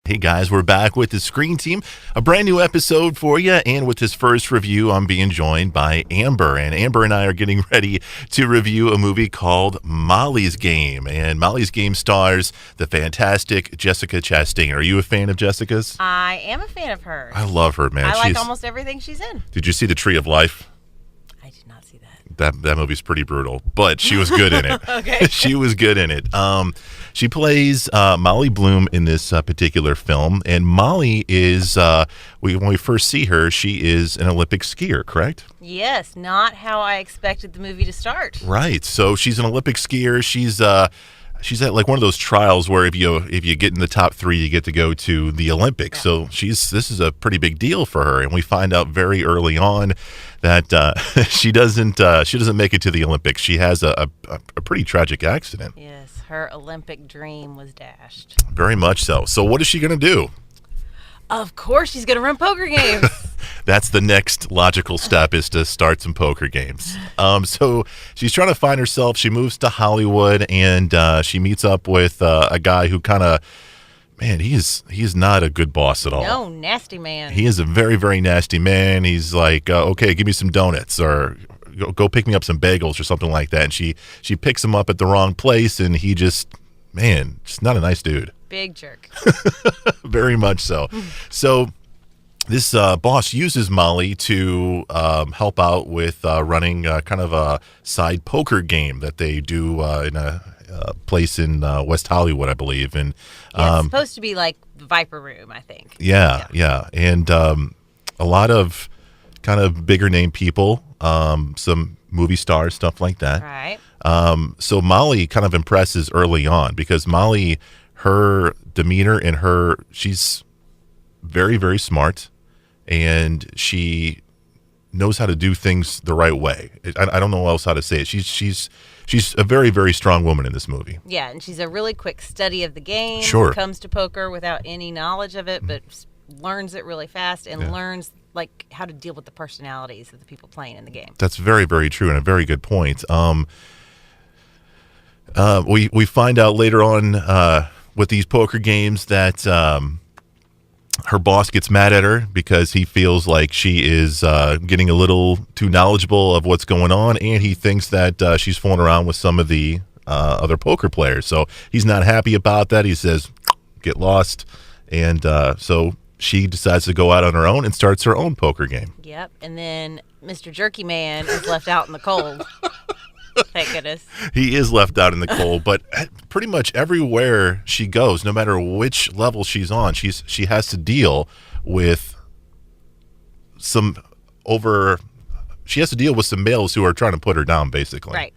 Hey guys, we're back with the Screen Team, a brand new episode for you, and with this first review, I'm being joined by Amber, and Amber and I are getting ready to review a movie called Molly's Game, and Molly's Game stars the fantastic Jessica Chastain. Are you a fan of Jessica's? I am a fan of hers. I love her, man. I like almost everything she's in. Did you see The Tree of Life? I did not see that. That movie's pretty brutal, but she was good in it. Okay. She was good in it. She plays Molly Bloom in this particular film, and Molly is, when we first see her, she is an Olympic skier, correct? Yes, not how I expected the movie to start. Right. So she's an Olympic skier. She's at like one of those trials where if you get in the top 3, you get to go to the Olympics. Yeah. So this is a pretty big deal for her, and we find out very early on that she doesn't make it to the Olympics. She has a pretty tragic accident. Yes, her Olympic dream was dashed. Very much so. So what is she going to do? Of course she's going to run poker games. That's the next logical step, is to start some poker games. So she's trying to find herself. She moves to Hollywood, and she meets up with a guy who kind of, man, he is not a good boss at all. No, nasty man. He is a very, very nasty man. He's like, okay, give me some donuts, or go pick me up some bagels or something like that. And she picks him up at the wrong place, and he just not a nice dude. Big jerk. Very much so. So this boss uses Molly to help out with running kind of a side poker game that they do in a place in West Hollywood, I believe. And it's supposed to be like the Viper Room, I think. Yeah. And a lot of kind of bigger name people, some movie stars, stuff like that. Right. So Molly kind of impresses early on, because Molly, her demeanor and she's very, very smart, and she knows how to do things the right way. I don't know else how to say it. She's a very, very strong woman in this movie. Yeah, and she's a really quick study of the game. Sure. Comes to poker without any knowledge of it, but learns it really fast and learns like how to deal with the personalities of the people playing in the game. That's very, very true, and a very good point. We find out later on with these poker games that her boss gets mad at her because he feels like she is getting a little too knowledgeable of what's going on, and he thinks that she's fooling around with some of the other poker players. So he's not happy about that. He says, get lost. And so she decides to go out on her own and starts her own poker game. Yep. And then Mr. Jerky Man is left out in the cold. Thank goodness. He is left out in the cold, but pretty much everywhere she goes, no matter which level she's on, she has to deal with some males who are trying to put her down, basically. Right.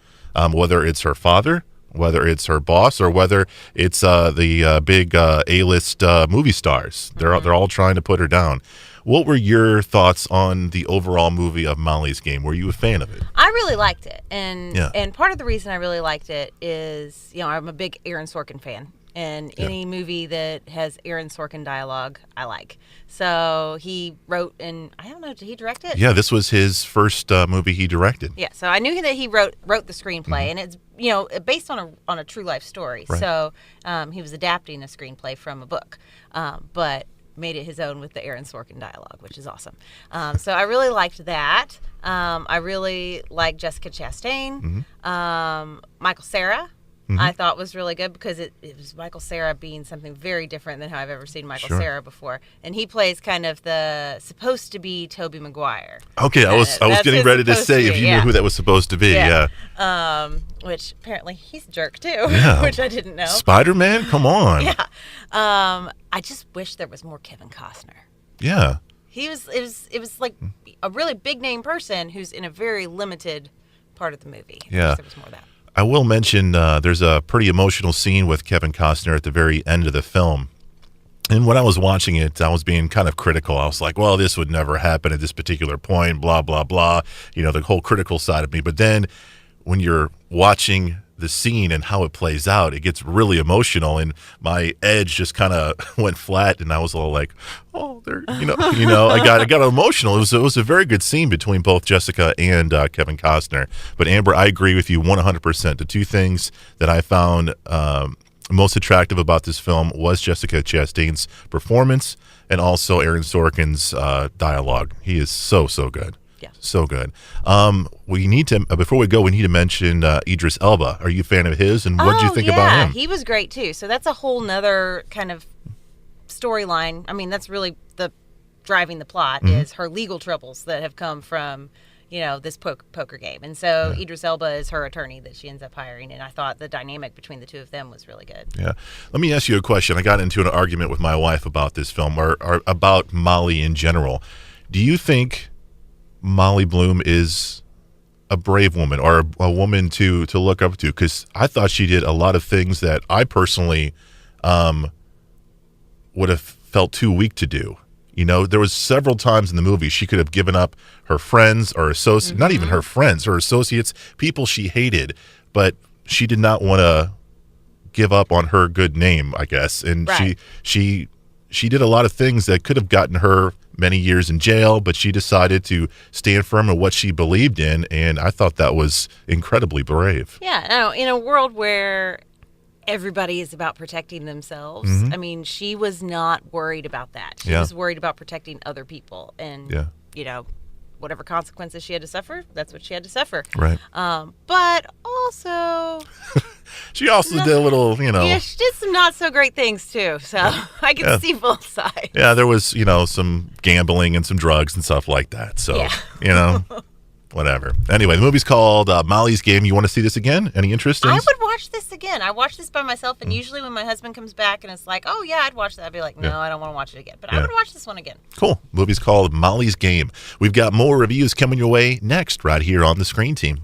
Whether it's her father, whether it's her boss, or whether it's the big A-list movie stars. They're all trying to put her down. What were your thoughts on the overall movie of Molly's Game? Were you a fan of it? I really liked it. And part of the reason I really liked it is, I'm a big Aaron Sorkin fan. And any movie that has Aaron Sorkin dialogue, I like. So he wrote, and I don't know, did he direct it? Yeah, this was his first movie he directed. Yeah, so I knew that he wrote the screenplay, and it's based on a true life story. Right. So he was adapting a screenplay from a book, but made it his own with the Aaron Sorkin dialogue, which is awesome. So I really liked that. I really liked Jessica Chastain. Michael Cera, I thought was really good, because it was Michael Cera being something very different than how I've ever seen Michael Cera before. And he plays kind of the supposed to be Tobey Maguire. Okay, I was getting ready to say if you knew who that was supposed to be. Yeah. Which apparently he's a jerk too, which I didn't know. Spider-Man? Come on. Yeah. I just wish there was more Kevin Costner. Yeah. It was like a really big name person who's in a very limited part of the movie. Yeah. There was more of that. I will mention there's a pretty emotional scene with Kevin Costner at the very end of the film. And when I was watching it, I was being kind of critical. I was like, well, this would never happen at this particular point, blah, blah, blah. The whole critical side of me. But then when you're watching the scene and how it plays out, it gets really emotional, and my edge just kind of went flat, and I was all like, oh, there, I got emotional. It was a very good scene between both Jessica and Kevin Costner. But Amber, I agree with you 100%. The two things that I found most attractive about this film was Jessica Chastain's performance and also Aaron Sorkin's dialogue. He is so good. Yeah. So good. We need to, before we go, we need to mention Idris Elba. Are you a fan of his? And what did you think about him? He was great too. So that's a whole nother kind of storyline. I mean, that's really the driving the plot is her legal troubles that have come from, this poker game. And so Idris Elba is her attorney that she ends up hiring. And I thought the dynamic between the two of them was really good. Yeah. Let me ask you a question. I got into an argument with my wife about this film or about Molly in general. Do you think Molly Bloom is a brave woman or a woman to look up to? Because I thought she did a lot of things that I personally would have felt too weak to do. There was several times in the movie she could have given up her friends or associates, not even her friends, her associates, people she hated, but she did not want to give up on her good name, I guess. And she did a lot of things that could have gotten her many years in jail, but she decided to stand firm in what she believed in, and I thought that was incredibly brave. Yeah, no, in a world where everybody is about protecting themselves, I mean, she was not worried about that. She was worried about protecting other people, and whatever consequences she had to suffer, that's what she had to suffer. Right. But also, she also did a little, Yeah, she did some not so great things too. So I can see both sides. Yeah, there was, some gambling and some drugs and stuff like that. So, whatever. Anyway, the movie's called Molly's Game. You want to see this again? Any interest in I would watch this again. I watched this by myself, and usually when my husband comes back and it's like, oh, yeah, I'd watch that, I'd be like, no, I don't want to watch it again. But I would watch this one again. Cool. Movie's called Molly's Game. We've got more reviews coming your way next right here on the Screen Team.